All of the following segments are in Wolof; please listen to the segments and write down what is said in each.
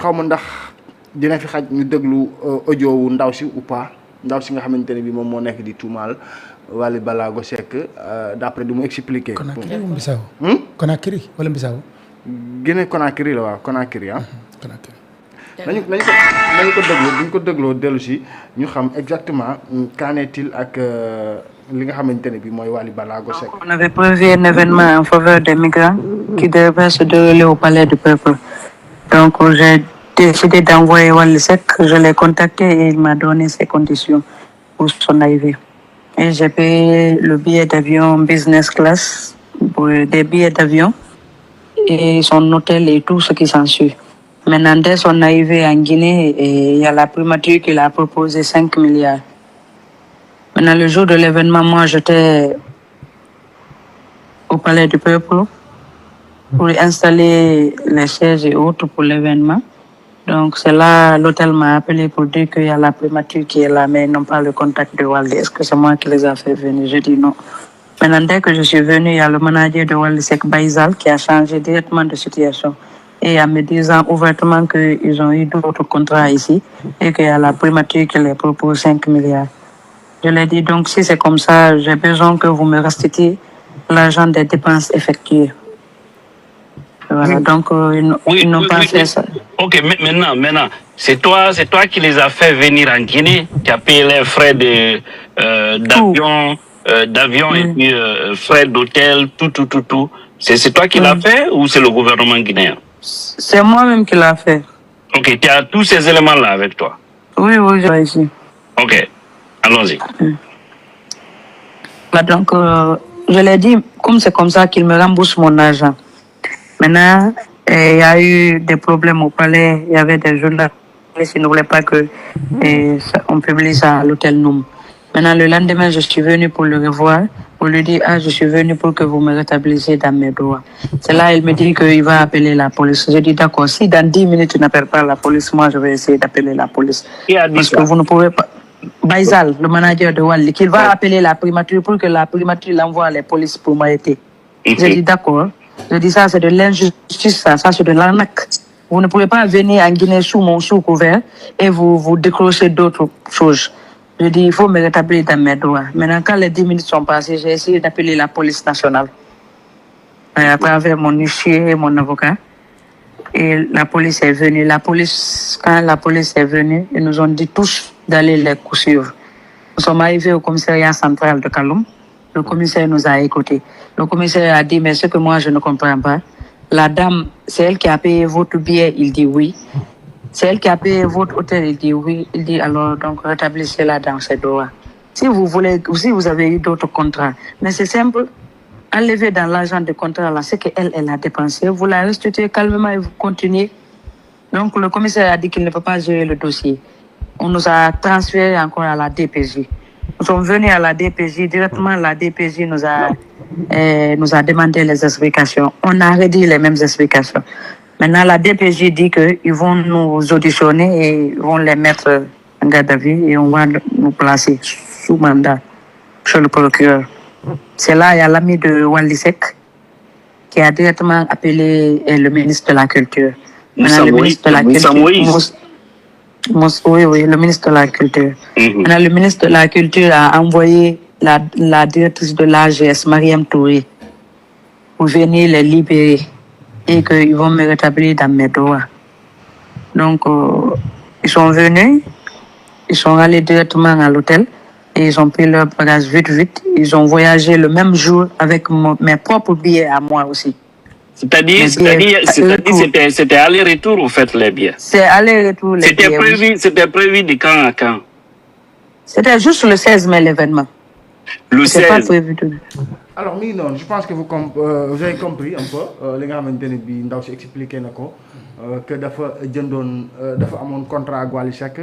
xaw ma ndax dina fi xaj ñu déglu audio wu ndaw si ou pas ndaw si nga xamante ne bi moom moo nekk di tuumaal Wally Ballago Seck d'après du mu expliquer. Conakry wala Bissau. Conakry wala Bissau. Guinée Conakry la waaw Conakry ah. Conakry. nañu ko dégloo bu ñu ko dégloo dellu si ñu xam exactement qu'en est-il ak li nga xamante ne bi mooy Wally Ballago Seck. On avait prévu un événement en faveur des migrants qui devait se dérouler au Palais du Peuple. Donc j'ai décidé d'envoyer Wally Seck. Je l'ai contacté et il m'a donné ses conditions pour son arrivée. Et j'ai payé le billet d'avion business class, des billets d'avion et son hôtel et tout ce qui s'ensuit. Maintenant, dès son arrivée en Guinée, il y a la primature qui l'a proposé 5 milliards. Maintenant, le jour de l'événement, moi, j'étais au Palais du Peuple pour installer les chaises et autres pour l'événement. Donc, c'est là, l'hôtel m'a appelé pour dire qu'il y a la primature qui est là, mais ils n'ont pas le contact de Wally. Est-ce que c'est moi qui les a fait venir? Je dis non. Maintenant, dès que je suis venu, il y a le manager de Wally Seck, Baïzal, qui a changé directement de situation. Et en me disant ouvertement qu'ils ont eu d'autres contrats ici et qu'il y a la primature qui les propose 5 milliards. Je leur ai dit, donc, si c'est comme ça, j'ai besoin que vous me restituiez l'argent des dépenses effectuées. Voilà, donc ils n'ont pas fait ça. Ok, maintenant, c'est toi qui les as fait venir en Guinée, qui a payé les frais d'avion et puis frais d'hôtel, tout. C'est toi qui l'as fait ou c'est le gouvernement guinéen? C'est moi-même qui l'a fait. Ok, tu as tous ces éléments-là avec toi? Oui, j'ai ici. Ok, allons-y. Donc, je l'ai dit, comme c'est comme ça qu'il me rembourse mon argent. Maintenant, il y a eu des problèmes au palais. Il y avait des journalistes qui ne voulaient pas qu'on publie ça à l'hôtel Noum. Maintenant, le lendemain, je suis venu pour le revoir, pour lui dire, je suis venu pour que vous me rétablissiez dans mes droits. C'est là, il me dit qu'il va appeler la police. Je dis, d'accord, si dans 10 minutes, tu n'appelles pas la police, moi, je vais essayer d'appeler la police. Qui a dit Parce ça? que vous ne pouvez pas... Baïzal, le manager de Wally, qu'il va appeler la primature pour que la primature l'envoie à la police pour m'arrêter. J'ai dit, d'accord. Je dis, ça, c'est de l'injustice, ça c'est de l'arnaque. Vous ne pouvez pas venir en Guinée sous mon sous-couvert et vous décrochez d'autres choses. Je dis, il faut me rétablir dans mes droits. Maintenant, quand les 10 minutes sont passées, j'ai essayé d'appeler la police nationale à travers mon huissier et mon avocat. Et la police est venue. Quand la police est venue, ils nous ont dit tous d'aller les poursuivre. Nous sommes arrivés au commissariat central de Kaloum. Le commissaire nous a écoutés. Le commissaire a dit, mais ce que moi je ne comprends pas, la dame, c'est elle qui a payé votre billet, il dit oui. C'est elle qui a payé votre hôtel, il dit oui. Il dit alors, donc rétablissez-la dans ses droits. Si vous avez eu d'autres contrats, mais c'est simple, enlevez dans l'argent de contrat là ce qu'elle a dépensé, vous la restituez calmement et vous continuez. Donc le commissaire a dit qu'il ne peut pas gérer le dossier. On nous a transféré encore à la DPJ. Nous sommes venus à la DPJ, directement la DPJ nous a demandé les explications. On a redit les mêmes explications. Maintenant, la DPJ dit qu'ils vont nous auditionner et ils vont les mettre en garde à vue et on va nous placer sous mandat chez le procureur. C'est là, il y a l'ami de Wally Seck qui a directement appelé le ministre de la Culture. Moussa Moïse. Oui, le ministre de la Culture. Maintenant, le ministre de la Culture a envoyé la directrice de l'AGS, Mariam Touré, pour venir les libérer et qu'ils vont me rétablir dans mes droits. Donc, ils sont venus, ils sont allés directement à l'hôtel et ils ont pris leur bagage vite. Ils ont voyagé le même jour avec mes propres billets à moi aussi. C'est-à-dire c'était aller-retour, vous faites les billets? C'est aller-retour, les billets. C'était prévu de quand à quand? C'était juste le 16 mai, l'événement. Le 16. Pas prévu de... Alors, non, je pense que vous avez compris un peu. Les gars m'ont expliqué que dafa amone contrat ak Wally Seck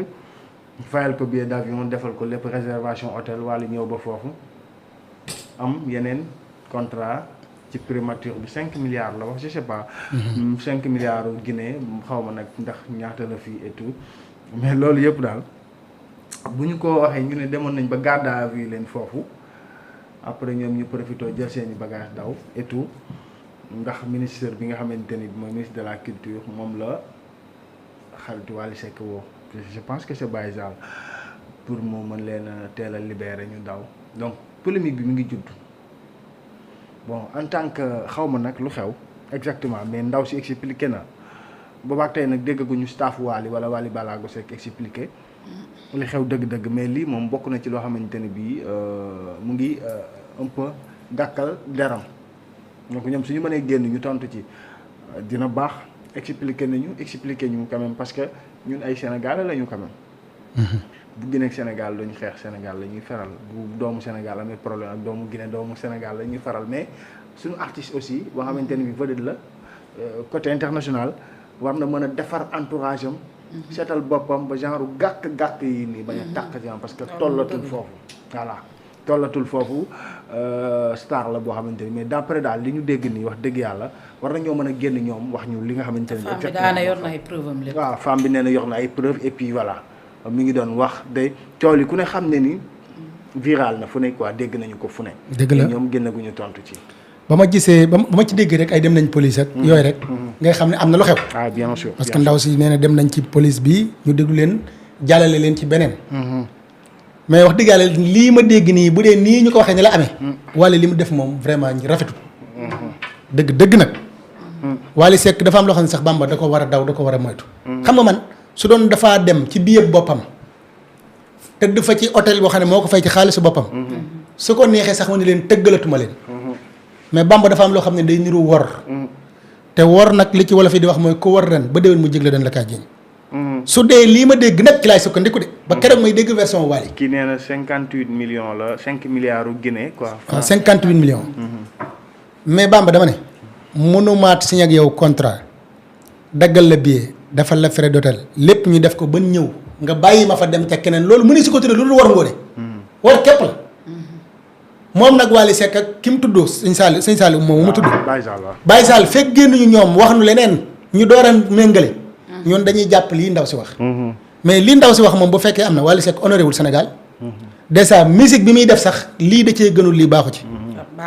fayal ko billet d'avion defal ko lépp réservation hôtel Wally ñëw ba fofu am yenen contrat ci primature bi 5 milliards la wax je sais pas 5 milliards Guinée xawma nak ndax ñaata la fi et tout mais lolu yépp dal buñu ko waxé ñu né démon nañ ba garde à vue len fofu après ñom ñu profito jël seeni bagage daw et tout ndax ministre bi nga xamanteni moy ministre de la culture mom la xaritu Wally Seck woo je pense que c'est Baye Zal pour moo mën leen a teel a libérer ñu daw donc polémique bi mu ngi judd bon en tant que xaw ma nag lu xew exactement mais ndaw si expliqué na boobaak tey nag déggaguñu staff Wally wala Wally Ballago Seck expliqué li xew dëgg-dëgg mais lii moom bokk na ci loo xamante ne bii mu ngi un peu gàkkal deram donc ñoom suñu mënee génn ñu tontu ci dina baax expliqué ñu quand même parce que ñun ay Sénégalais lañu quand même. bu Guinée ak Sénégal lañu xeex Sénégal la ñuy faral bu doomu Sénégal amee problème ak doomu Guinée doomu Sénégal la ñuy faral mais suñu artiste aussi boo xamante ne bi vedette la côté international war na mën a defar entourage am. seetal boppam ba genre gàkk yi nii bañ a tàq genre parce que tollatul foofu voilà tollatul foofu star la boo xamante ni mais d'après daal li ñu dégg nii wax dëgg yàlla war nañoo mën a génn ñoom wax ñu li nga xamante ni femme bi daana yor na ay preuve am lépp waaw femme bi nee na yor na ay preuve et puis voilà mi ngi doon wax de coow li ku ne xam ne ni viral na fu ne quoi dégg nañu ko fu ne dëgg la ñoom génnaguñu tontu ci ba ma gisee ba ma ci dégg rek ay dem nañ police ak yooyu rek ngay xam ne am na lu xew ah bien sûr parce que ndaw si nee na dem nañ ci police bi ñu déglu leen jàllale leen ci beneen mais wax dëgg yàlla lii ma dégg nii bu dee nii ñu ko waxee ne la amee Wally li mu def moom vraiment ñu rafetul dëgg nag Wally Seck dafa am loo xam ne sax Bamba da ko war a daw da ko war a moytu xam nga man su doon dafaa dem ci billet boppam tëdd fa ci hôtel boo xam ne moo ko fay ci xaalisu boppam su ko neexee sax ma ne leen tëggalatuma leen mais Bamba dafa am loo xam ne day niru wor te wor nag li ci wolof yi di wax mooy ko wor ren ba déwén mu jégle dañ la kaa jéñ su dee lii ma dégg nag ci laay sukkandiku de ba keroog may dégg version Wally kii nee na 58 millions la 5 milliards u Guinée quoi waaw 58 millions mais Bamba dama ne mënumaat signé ak yow contrat daggal la billet defal la frais d'hôtel lépp ñu def ko ba ñëw nga bàyyi ma fa dem ca keneen loolu mu ne si ko tuddee loolu war ngoone war képp la moom nag Wally Seck ak ki mu tudd sëñ Sall moom mu tudd Baye Sall fekk génnuñu ñoom wax nu leneen ñu door a méngale ñoon dañuy jàpp lii ndaw si wax mais lii ndaw si wax moom bu fekkee am na Wally Seck honoré wul Sénégal déjà musique bi muy def sax lii da cee gënul lii baaxu ci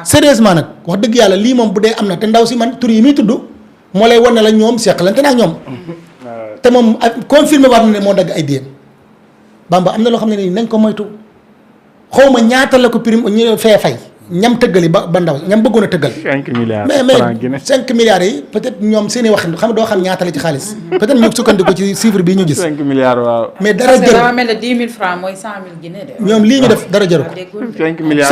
sérieusement nag wax dëgg yàlla lii moom bu dee am na te ndaw si man tur yi muy tudd moo lay wan ne la ñoom seqalante naa ñoom te moom confirmé war na ne moo dagg ay billets Bamba am na loo xam ne nii nañ ko moytu xaw ma ñaata la ko prime ñu fee fay ñam tëggali ba ndaw ñam bëggoon a tëggal 5 milliards mais 5 milliards yi peut-être ñoom seen i wax xam doo xam ñaata la ci xaalis peut-être ñu sukkandiku ci chiffre bii ñu gis 5 milliards waaw mais dara parce que dama jëru mel ne 10 000 francs mooy 100 000 Guinée de ñoom lii ñu def dara jëru ko 5 milliards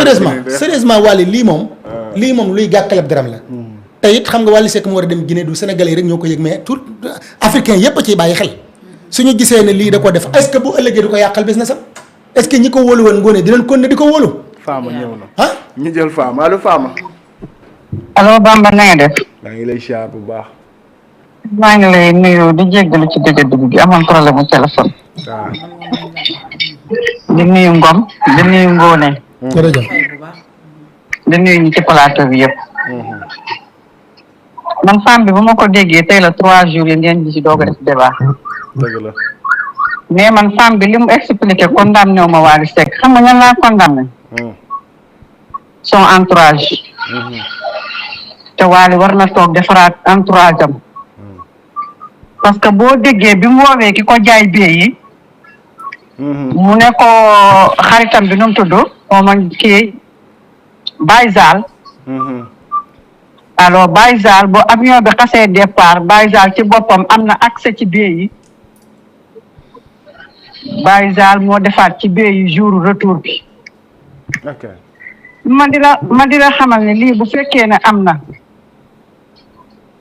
sérieusement Wally lii moom luy gàkkalab deram la te it xam nga Wally Seck mu war a dem Guinée du Sénégalais yi rek ñoo ko yëg mais tout africain yépp a ciy bàyyi xel suñu gisee ne lii da ko def est-ce que bu ëllëgee du ko yàqal business am est-ce que ñi ko wóolu woon ngoone dinañ kon ne di ko wóolu Fama ñëw na ah ñu jël Fama allo Fama allo Bamba na nga def. maa ngi lay siyaar bu baax maa ngi lay nuyu di jéggalu ci dëgg-dëgg gi amoon problème mu téléphone. waaw di nuyu Ngom di nuyu Ngone. jërëjëf di nuyu ñi ci plateau bi yëpp. man femme bi bu ma ko déggee tey la 3 jours yi ngeen di ci doog a def débat. dëgg la mais man femme bi li mu expliqué condamné wu ma Wally Seck xam nga ñan laa condamné. son entourage. te Wally war na toog defaraat entourage am. parce que boo déggee bi mu woowee ki ko jaay bee yi. mu ne ko xaritam bi nu mu tudd moom ak kii Baye Zal. alors Baye Zal bu avion bi xasee départ Baye Zal ci boppam am na accès ci bee yi. Baye Zal moo defaat ci bee yi jour retour bi. ok ma di la xamal ne lii bu fekkee ne am na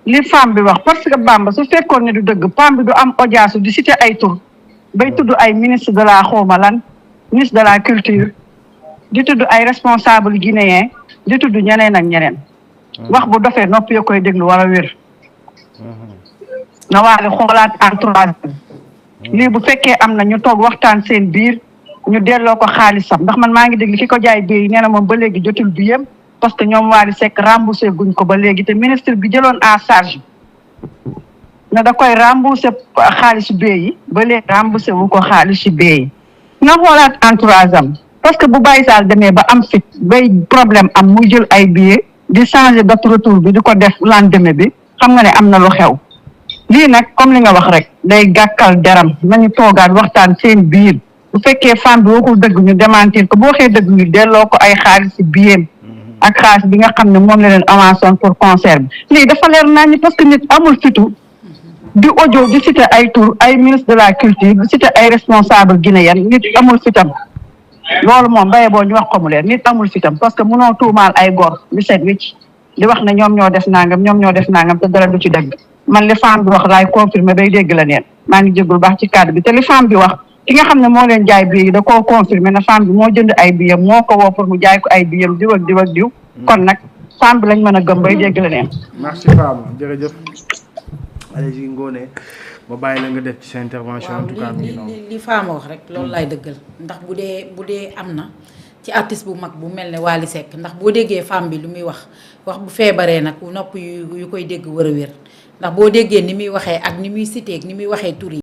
li femme bi wax parce que Bamba su fekkoon ne du dëgg femme bi du am audience di citer ay tur bay tudd ay ministre de la xawma lan ministre de la culture di tudd ay responsable guinéen di tudd ñeneen ak ñeneen wax bu dofee nopp yo koy déglu wala wér na Wally xoolaat entourage lii bu fekkee am na ñu toog waxtaan seen biir ñu delloo ko xaalisam ndax man maa ngi dégg ki ko jaay bii nee na moom ba léegi jotul bi yem parce que ñoom Wally Seck remboursé guñ ko ba léegi te ministre bi jëloon en charge ne da koy remboursé xaalisu bee yi ba léegi remboursé wu ko xaalisu bee yi na xoolaat entourage am parce que bu Baye Sall demee ba am fit bay problème am muy jël ay billets di changer date retour bi di ko def lendemain bi xam nga ne am na lu xew lii nag comme li nga wax rek day gàkkal deram nañu toogaat waxtaan seen biir bu fekkee femme bi waxul dëgg ñu démentir ko bu waxee dëgg ñu delloo ko ay xaalis si biyem ak xaalis bi nga xam ne moom la leen avancé pour concert bi lii dafa leer naa ñu parce que nit amul fitu di audio di citer ay tour ay ministre de la culture di citer ay responsable guinéen nit amul fitam loolu moom baye boo ñu wax ko mu leer nit amul fitam parce que mënoo tuumaal ay góor li set wicc di wax ne ñoom ñoo def nangam te dara du ci dëgg man li femme bi wax laay confirmer bay dégg la neen maa ngi jéggul baax ci cadre bi te li femme bi wax ki nga xam ne moo leen jaay billet yi da koo confirmer na femme bi moo jënd ay billet moo ko woo pour mu jaay ko ay billet diw ak diw ak diw kon nag femme bi lañ mën a gëm bay dégg la neen merci Fama jërëjëf allez-y Ngoné ma bàyyi la nga def ci sa intervention en tout cas li Fama wax rek loolu laay dëggal ndax bu dee am na ci artiste bu mag bu mel ne Wally Seck ndax boo déggee femme bi lu muy wax bu feebaree nag nopp yu koy dégg wër a wér ndax boo déggee ni muy waxee ak ni muy cité ak ni muy waxee tur yi